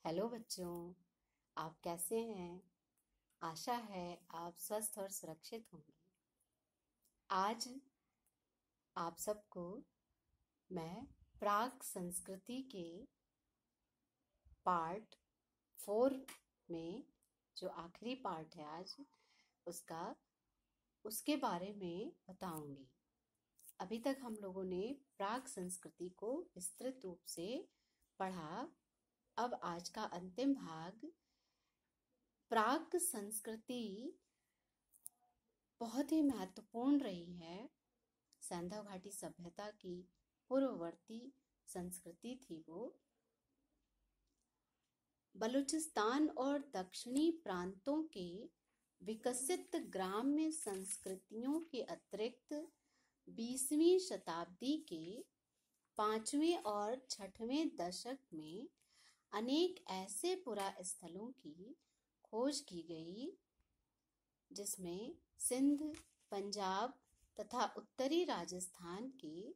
Hello बच्चों, आप कैसे हैं? आशा है आप स्वस्थ और सुरक्षित होंगे। आज आप सबको मैं प्राग संस्कृति के पार्ट 4 में जो आखिरी पार्ट है आज उसके बारे में बताऊंगी। अभी तक हम लोगों ने प्राग संस्कृति को विस्तृत रूप से पढ़ा। अब आज का अंतिम भाग, प्राग संस्कृति बहुत ही महत्वपूर्ण रही है। सैंधव घाटी सभ्यता की पूर्ववर्ती संस्कृति थी वो। बलूचिस्तान और दक्षिणी प्रांतों के विकसित ग्राम्य संस्कृतियों के अतिरिक्त 20वीं शताब्दी के 5वें और 6वें दशक में अनेक ऐसे पुरास्थलों की खोज की गई जिसमें सिंध, पंजाब तथा उत्तरी राजस्थान के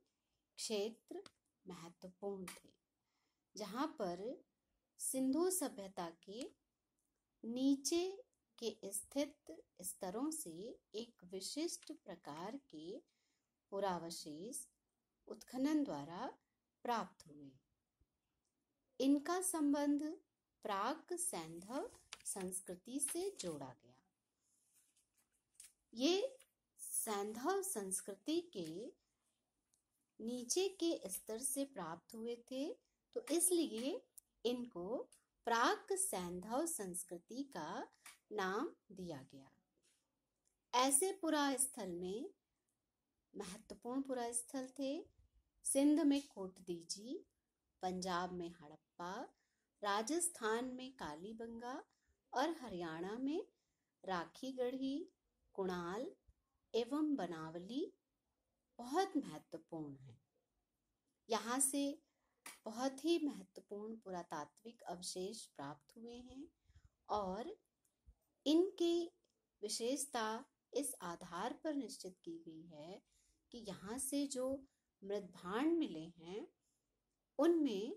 क्षेत्र महत्वपूर्ण थे, जहां पर सिंधु सभ्यता के नीचे के स्थित स्तरों से एक विशिष्ट प्रकार के पुरावशेष उत्खनन द्वारा प्राप्त हुए। इनका संबंध प्राक सैंधव संस्कृति से जोड़ा गया। ये सैंधव संस्कृति के नीचे के स्तर से प्राप्त हुए थे, तो इसलिए इनको प्राक सैंधव संस्कृति का नाम दिया गया। ऐसे पुरास्थल में महत्वपूर्ण पुरास्थल थे सिंध में कोटदीजी, पंजाब में हड़प्पा, राजस्थान में कालीबंगा और हरियाणा में राखीगढ़ी, कुणाल एवं बनावली बहुत महत्वपूर्ण है। यहाँ से बहुत ही महत्वपूर्ण पुरातात्विक अवशेष प्राप्त हुए हैं और इनकी विशेषता इस आधार पर निश्चित की गई है कि यहाँ से जो मृद्भांड मिले हैं उनमें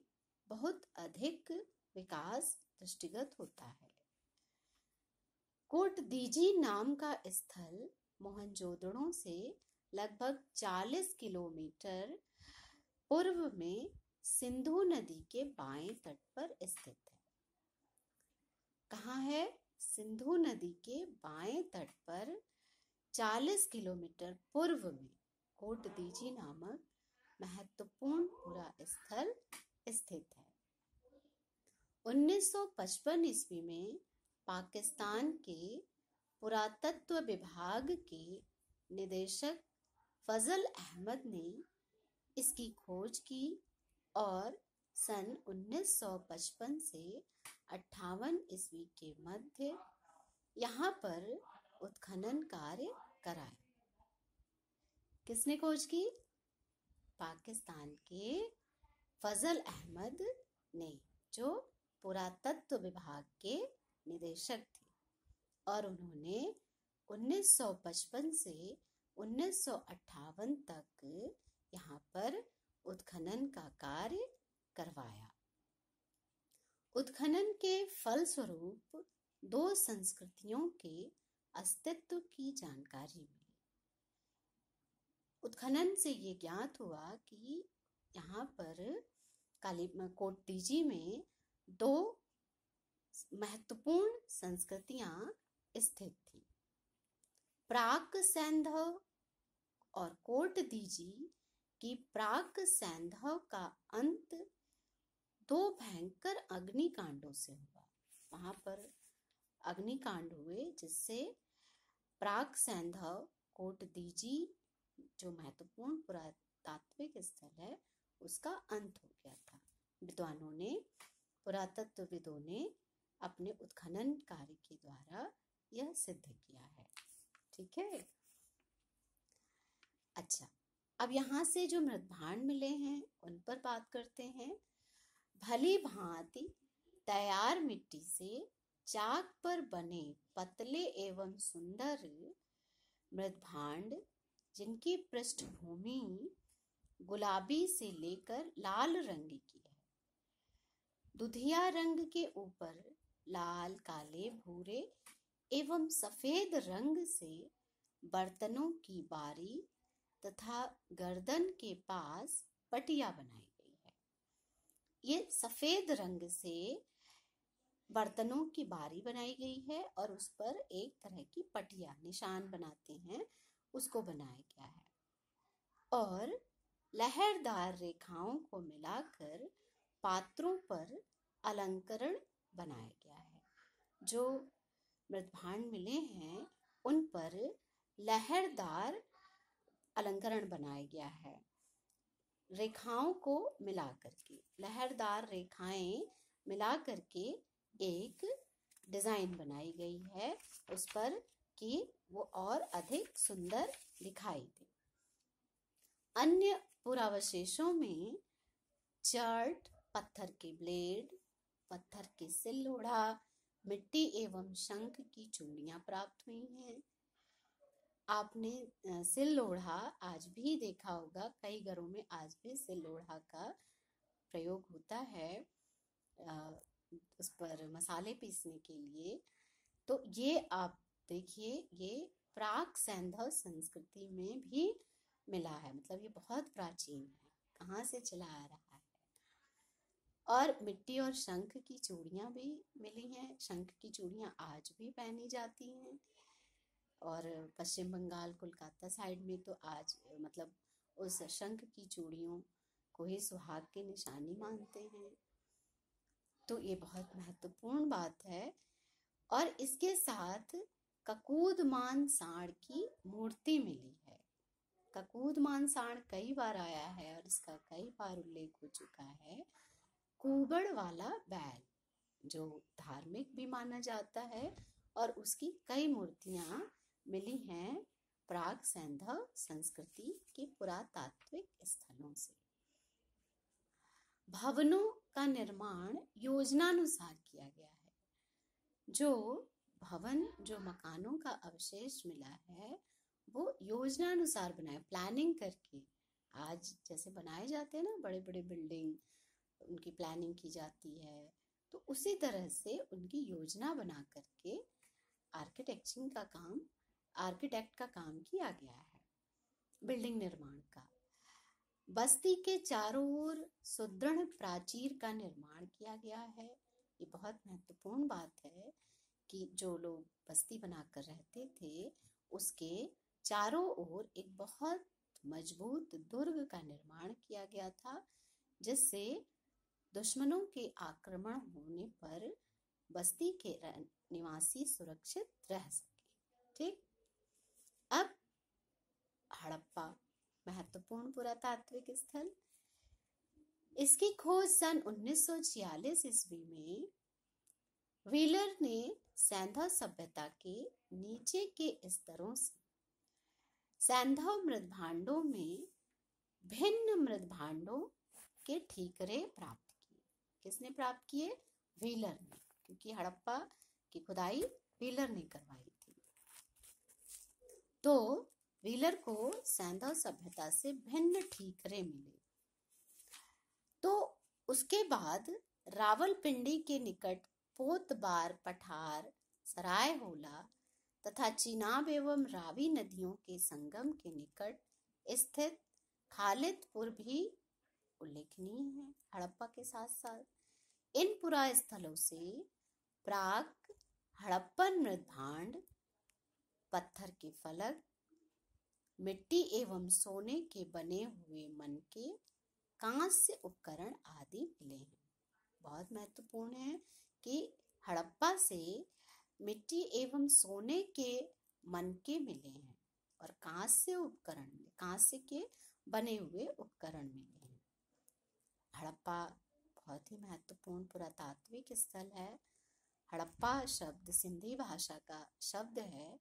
बहुत अधिक विकास दृष्टिगत होता है। कोटदीजी नाम का स्थल मोहनजोदड़ो से लगभग 40 किलोमीटर पूर्व में सिंधु नदी के बाएं तट पर स्थित है। कहाँ है? सिंधु नदी के बाएं तट पर 40 किलोमीटर पूर्व में कोटदीजी नामक महत्वपूर्ण पुरास्थल स्थित है। 1955 ईस्वी में पाकिस्तान के पुरातत्व विभाग के निदेशक फजल अहमद ने इसकी खोज की और सन 1955 से 58 ईस्वी के मध्य यहाँ पर उत्खनन कार्य कराया। किसने खोज की? पाकिस्तान के फजल अहमद ने, जो पुरातत्व विभाग के निदेशक थे, और उन्होंने 1955 से 1958 तक यहाँ पर उत्खनन का कार्य करवाया। उत्खनन के फलस्वरूप 2 संस्कृतियों के अस्तित्व की जानकारी मिली। उत्खनन से ये ज्ञात हुआ कि यहाँ पर कोटदीजी में 2 महत्वपूर्ण संस्कृतियां स्थित थी। प्राक सैंधव और कोटदीजी की प्राक सैंधव का अंत 2 भयंकर अग्निकांडों से हुआ। वहां पर अग्निकांड हुए जिससे प्राक सैंधव कोटदीजी जो महत्वपूर्ण पुरातात्विक स्थल है उसका अंत हो गया था। विद्वानों ने, पुरातत्वविदों ने अपने उत्खनन कार्य के द्वारा यह सिद्ध किया है। ठीक है। अच्छा, अब यहाँ से जो मृद्भांड मिले हैं उन पर बात करते हैं। भली भांति तैयार मिट्टी से चाक पर बने पतले एवं सुंदर मृद्भांड, जिनकी पृष्ठभूमि गुलाबी से लेकर लाल रंग की है, दुधिया रंग के ऊपर लाल, काले, भूरे एवं सफेद रंग से बर्तनों की बारी तथा गर्दन के पास पटिया बनाई गई है। ये सफेद रंग से बर्तनों की बारी बनाई गई है और उस पर एक तरह की पटिया, निशान बनाते हैं, उसको बनाया गया है। और लहरदार रेखाओं को मिलाकर पात्रों पर अलंकरण बनाया गया है। जो मृदभांड मिले हैं उन पर लहरदार अलंकरण बनाया गया है। रेखाओं को मिलाकर के, लहरदार रेखाएं मिलाकर के एक डिजाइन बनाई गई है उस पर कि वो और अधिक सुंदर दिखाई दे। अन्य पुरावशेषों में चर्ट, पत्थर के ब्लेड, पत्थर के सिल लोढ़ा, मिट्टी एवं शंख की चूड़ियां प्राप्त हुई हैं। आपने सिल लोढ़ा आज भी देखा होगा, कई घरों में आज भी सिल लोढ़ा का प्रयोग होता है उस पर मसाले पीसने के लिए। तो ये आप देखिए, ये प्राक सैंधव संस्कृति में भी मिला है, मतलब ये बहुत प्राचीन है, कहाँ से चला आ रहा है। और मिट्टी और शंख की चूड़ियां भी मिली हैं। शंख की चूड़ियां आज भी पहनी जाती हैं और पश्चिम बंगाल, कोलकाता साइड में तो आज मतलब उस शंख की चूड़ियों को ही सुहाग की निशानी मानते हैं। तो ये बहुत महत्वपूर्ण बात है। और इसके साथ ककूदमान सांड की मूर्ति मिली है। ककूदमान सांड कई बार आया है और इसका कई बार उल्लेख हो चुका है। कुबड़ वाला बैल, जो धार्मिक भी माना जाता है, और उसकी कई मूर्तियां मिली हैं प्राक सैंधव संस्कृति के पुरातात्विक स्थलों से। भवनों का निर्माण योजनानुसार किया गया है। जो भवन, जो मकानों का अवशेष मिला है वो योजनानुसार बनाए, प्लानिंग करके। आज जैसे बनाए जाते हैं ना बड़े बड़े बिल्डिंग, उनकी प्लानिंग की जाती है, तो उसी तरह से उनकी योजना बना करके आर्किटेक्ट का काम किया गया है बिल्डिंग निर्माण का। बस्ती के चारों ओर सुदृढ़ प्राचीर का निर्माण किया गया है। ये बहुत महत्वपूर्ण बात है कि जो लोग बस्ती बनाकर रहते थे उसके चारों ओर एक बहुत मजबूत दुर्ग का निर्माण किया गया था, जिससे दुश्मनों के आक्रमण होने पर बस्ती के निवासी सुरक्षित रह सके। ठीक, अब हड़प्पा, महत्वपूर्ण पुरातात्विक स्थल। इसकी खोज सन 1946 ईस्वी में व्हीलर ने सैंधव सभ्यता के नीचे के स्तरों से सैंधव मृदभांडों में भिन्न मृदभांडों के ठीकरे प्राप्त किए। किसने प्राप्त किए? व्हीलर ने, क्योंकि हड़प्पा की खुदाई व्हीलर ने करवाई थी। तो व्हीलर को सैंधव सभ्यता से भिन्न ठीकरे मिले। तो उसके बाद रावलपिंडी के निकट पोतबार, पठार, सराय होला तथा चिनाब एवं रावी नदियों के संगम के निकट स्थित खालिदपुर भी उल्लेखनीय है हड़प्पा के साथ साथ। इन पुरा स्थलों से प्राक हड़प्पन मृदभांड, पत्थर के फलक, मिट्टी एवं सोने के बने हुए मनके, कांस्य उपकरण आदि मिले हैं। बहुत महत्वपूर्ण है कि हड़प्पा से मिट्टी एवं सोने के मनके मिले हैं और कांस्य के बने हुए उपकरण मिले हैं। हड़प्पा बहुत ही महत्वपूर्ण पुरातात्विक स्थल है। हड़प्पा शब्द सिंधी भाषा का शब्द है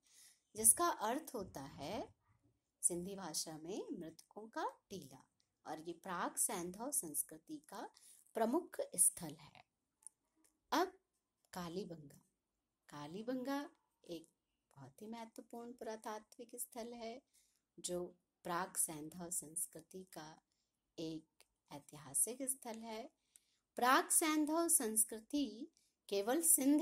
जिसका अर्थ होता है सिंधी भाषा में मृतकों का टीला, और ये प्राक सैंधव संस्कृति का प्रमुख स्थल है। अब कालीबंगा। कालीबंगा एक बहुत ही महत्वपूर्ण पुरातात्विक स्थल है जो प्राक सैंधव संस्कृति का एक ऐतिहासिक स्थल है। प्राक सैंधव संस्कृति केवल सिंध